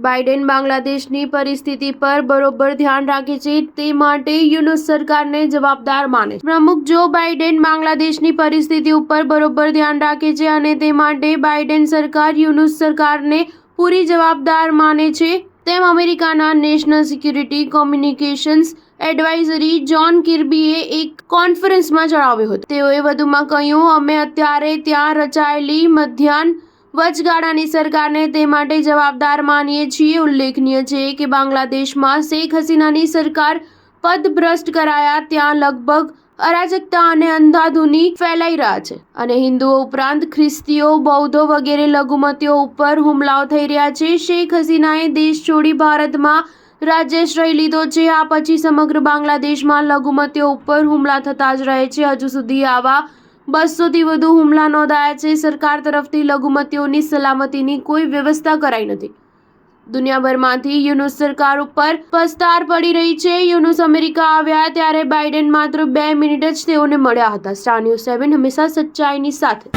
Biden બાંગ્લાદેશની પરિસ્થિતિ પર બરોબર ધ્યાન રાખે છે તે માટે યુનુસ સરકારને જવાબદાર માને છે। પ્રમુખ જો બાઇડેન બાંગ્લાદેશની પરિસ્થિતિ ઉપર બરોબર ધ્યાન રાખે છે અને તે માટે બાઇડેન સરકાર યુનુસ સરકારને પૂરી જવાબદાર માને છે તેમ અમેરિકાના national security communications advisory John કિર્બીએ એક કોન્ફરન્સમાં જણાવ્યું હતું। તેઓએ વધુમાં કહ્યું, અમે અત્યારે ત્યાં રચાયેલી મધ્યાહન વચગાળાની સરકારને તે માટે જવાબદાર માનીએ છીએ। ઉલ્લેખનીય છે કે બાંગ્લાદેશમાં શેખ હસીનાની સરકાર પદભ્રષ્ટ કરાયા ત્યાં લગભગ અરાજકતા અને અંધાધૂની ફેલાઈ રહ્યા છે અને હિન્દુઓ ઉપરાંત ખ્રિસ્તીઓ, બૌદ્ધો વગેરે લઘુમતીઓ ઉપર હુમલાઓ થઈ રહ્યા છે। શેખ હસીનાએ દેશ છોડી ભારતમાં રાજ્યાશ્રય લીધો છે। આ પછી સમગ્ર બાંગ્લાદેશમાં લઘુમતીઓ ઉપર હુમલા થતા જ રહે છે। હજુ સુધી આવા 200થી વધુ હુમલા નોંધાયા છે। સરકાર તરફથી લઘુમતીઓની સલામતીની કોઈ વ્યવસ્થા કરાઈ નથી। દુનિયાભરમાંથી યુનુસ સરકાર ઉપર પસ્તાર પડી રહી છે। યુનુસ અમેરિકા આવ્યા ત્યારે બાઇડેન માત્ર 2 મિનિટ જ તેઓને મળ્યા હતા। સ્ટાર ન્યૂઝ 7 હંમેશા સચ્ચાઈની સાથે।